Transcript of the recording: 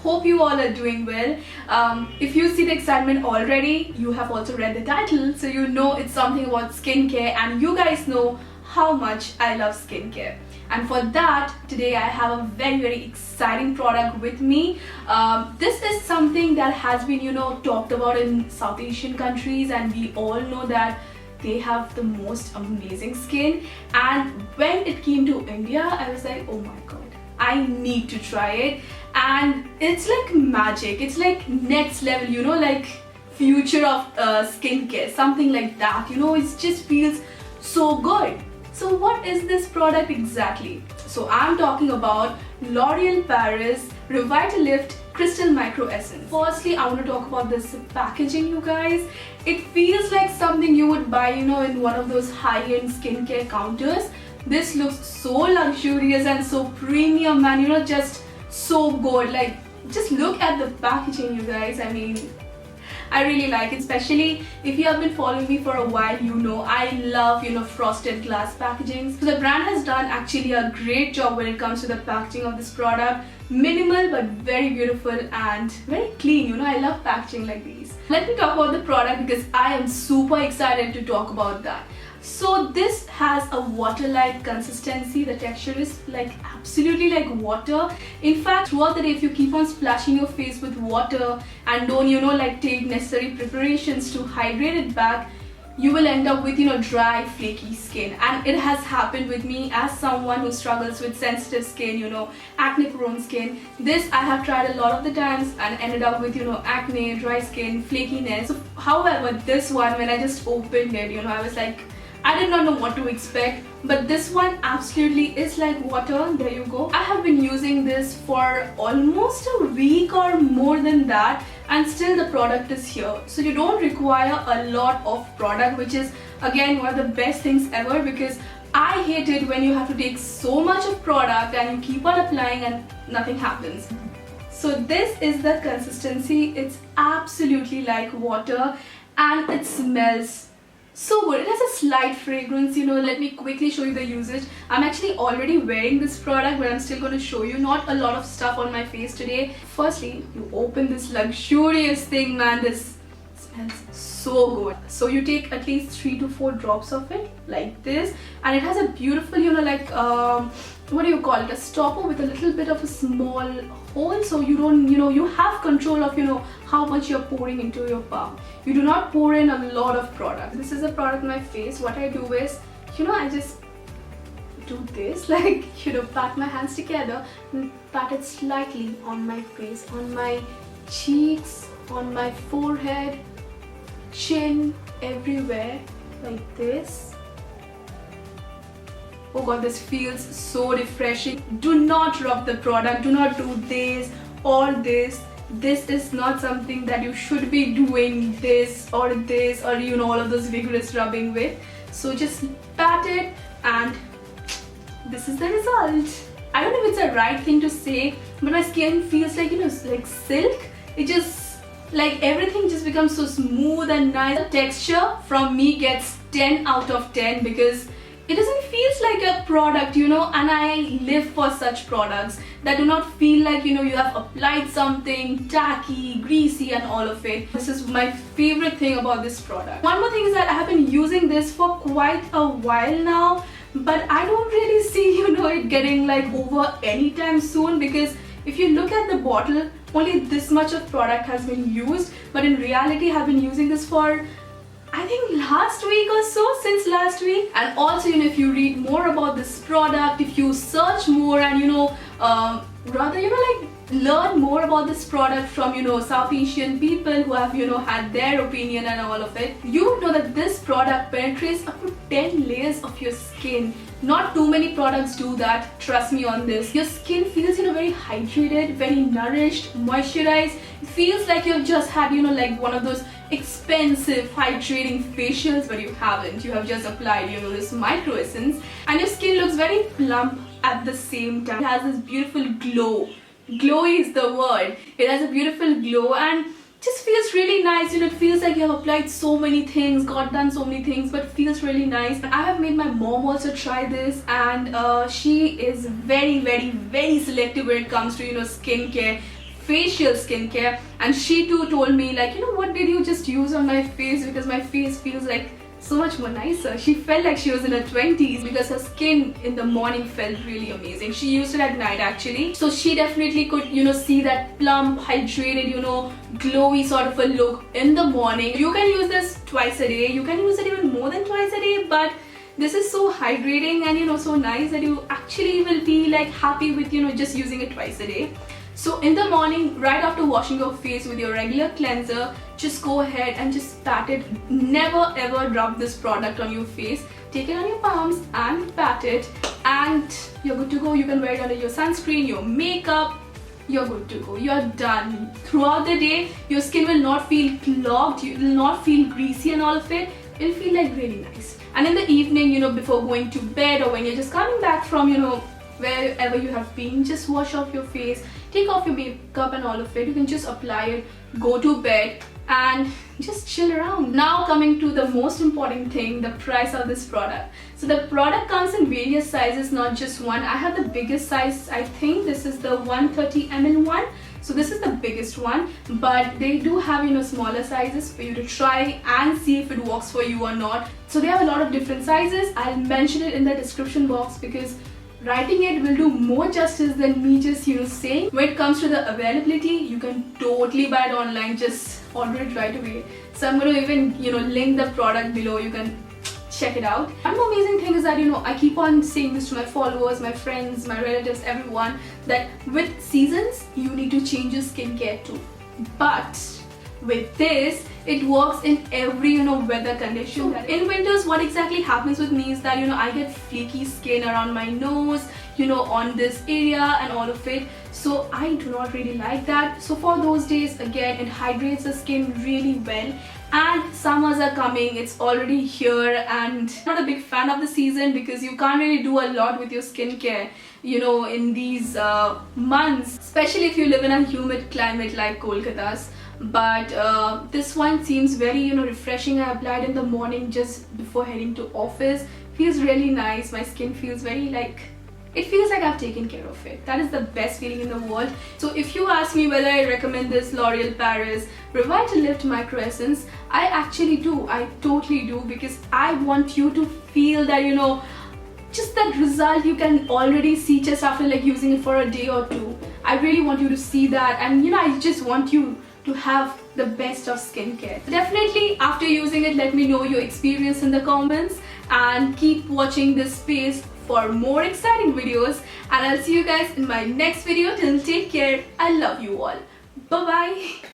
hope you all are doing well. If you see the excitement already, you have also read the title, so you know it's something about skincare, and you guys know how much I love skincare. And for that, today I have a very exciting product with me. This is something that has been talked about in South Asian countries, and we all know that they have the most amazing skin. And when it came to India, I was like, oh my god, I need to try it. And it's like magic, it's like next level, like future of skincare, something like that. It just feels so good. So what is this product exactly? So I'm talking about L'Oreal Paris Revitalift Crystal Micro Essence. Firstly, I want to talk about this packaging, you guys. It feels like something you would buy, in one of those high-end skincare counters. This looks so luxurious and so premium, and just so good. Like, just look at the packaging, you guys. I mean, I really like it, especially if you have been following me for a while. I love frosted glass packaging. So the brand has done actually a great job when it comes to the packaging of this product. Minimal but very beautiful and very clean. I love packaging like these. Let me talk about the product because I am super excited to talk about that. So this has a water-like consistency. The texture is like absolutely like water. In fact, throughout the day, if you keep on splashing your face with water and don't like take necessary preparations to hydrate it back, you will end up with dry, flaky skin. And it has happened with me as someone who struggles with sensitive skin, acne prone skin. This I have tried a lot of the times and ended up with acne, dry skin, flakiness. So, however, this one, when I just opened it, I was like, I did not know what to expect, but this one absolutely is like water. There you go. I have been using this for almost a week or more than that, and still the product is here. So you don't require a lot of product, which is again one of the best things ever, because I hate it when you have to take so much of product and you keep on applying and nothing happens. So this is the consistency. It's absolutely like water and it smells so good. It has a slight fragrance. Let me quickly show you the usage. I'm actually already wearing this product, but I'm still going to show you. Not a lot of stuff on my face today. Firstly, you open this luxurious thing, man. This smells so good. So you take at least 3 to 4 drops of it like this, and it has a beautiful what do you call it, a stopper with a little bit of a small hole, so you don't you have control of how much you're pouring into your palm. You do not pour in a lot of product. This is a product on my face. What I do is I just do this, like pat my hands together and pat it slightly on my face, on my cheeks, on my forehead, chin, everywhere, like this. Oh god, this feels so refreshing. Do not rub the product. Do not do this or this. This is not something that you should be doing this or all of those vigorous rubbing with. So just pat it, and this is the result. I don't know if it's a right thing to say, but my skin feels like like silk. It just like everything just becomes so smooth and nice. The texture from me gets 10 out of 10 because it doesn't feel like a product, and I live for such products that do not feel like you have applied something tacky, greasy and all of it. This is my favorite thing about this product. One more thing is that I have been using this for quite a while now, but I don't really see it getting like over anytime soon, because if you look at the bottle, only this much of product has been used, but in reality I have been using this for I think last week or so, since last week. And also if you read more about this product, if you search more and learn more about this product from South Asian people who have had their opinion and all of it, you would know that this product penetrates up to 10 layers of your skin. Not too many products do that, trust me on this. Your skin feels very hydrated, very nourished, moisturized. It feels like you've just had like one of those expensive hydrating facials, but you haven't. You have just applied this micro essence, and your skin looks very plump at the same time. It has this beautiful glow. Glowy is the word. It has a beautiful glow and just feels really nice. It feels like you have applied so many things, got done so many things, but feels really nice. I have made my mom also try this, and she is very selective when it comes to skincare. facial skincare, and she too told me like, you know, what did you just use on my face, because my face feels like so much more nicer. She felt like she was in her 20s because her skin in the morning felt really amazing. She used it at night actually, so she definitely could, you know, see that plump, hydrated, you know, glowy sort of a look in the morning. You can use this twice a day, you can use it even more than twice a day, but this is so hydrating and, you know, so nice that you actually will be like happy with, you know, just using it twice a day. So in the morning, right after washing your face with your regular cleanser, just go ahead and just pat it. Never ever rub this product on your face. Take it on your palms and pat it, and you're good to go. You can wear it under your sunscreen, your makeup. You're good to go. You're done. Throughout the day, your skin will not feel clogged. You will not feel greasy and all of it. It'll feel like really nice. And in the evening, you know, before going to bed, or when you're just coming back from, you know, wherever you have been, just wash off your face, take off your makeup and all of it. You can just apply it, go to bed, and just chill around. Now coming to the most important thing, the price of this product. So the product comes in various sizes, not just one. I have the biggest size. I think this is the 130 ml one. So this is the biggest one, but they do have, you know, smaller sizes for you to try and see if it works for you or not. So they have a lot of different sizes. I'll mention it in the description box because writing it will do more justice than me just, you know, saying. When it comes to the availability, you can totally buy it online. Just order it right away. So I'm going to even, you know, link the product below. You can check it out. One more amazing thing is that, you know, I keep on saying this to my followers, my friends, my relatives, everyone, that with seasons, you need to change your skincare too. But with this, it works in every, you know, weather condition. In winters, what exactly happens with me is that, you know, I get flaky skin around my nose, you know, on this area and all of it. So I do not really like that. So for those days, again, it hydrates the skin really well. And summers are coming, it's already here, and I'm not a big fan of the season because you can't really do a lot with your skincare, you know, in these months, especially if you live in a humid climate like Kolkata's. But this one seems very, you know, refreshing. I applied in the morning just before heading to office. Feels really nice. My skin feels very like, it feels like I've taken care of it. That is the best feeling in the world. So if you ask me whether I recommend this L'Oreal Paris Revitalift Micro Essence, I actually do. I totally do, because I want you to feel that, you know, just that result you can already see just after like using it for a day or two. I really want you to see that, and, you know, I just want you to have the best of skincare. Definitely after using it, let me know your experience in the comments, and keep watching this space for more exciting videos, and I'll see you guys in my next video. Till take care, I love you all. Bye bye.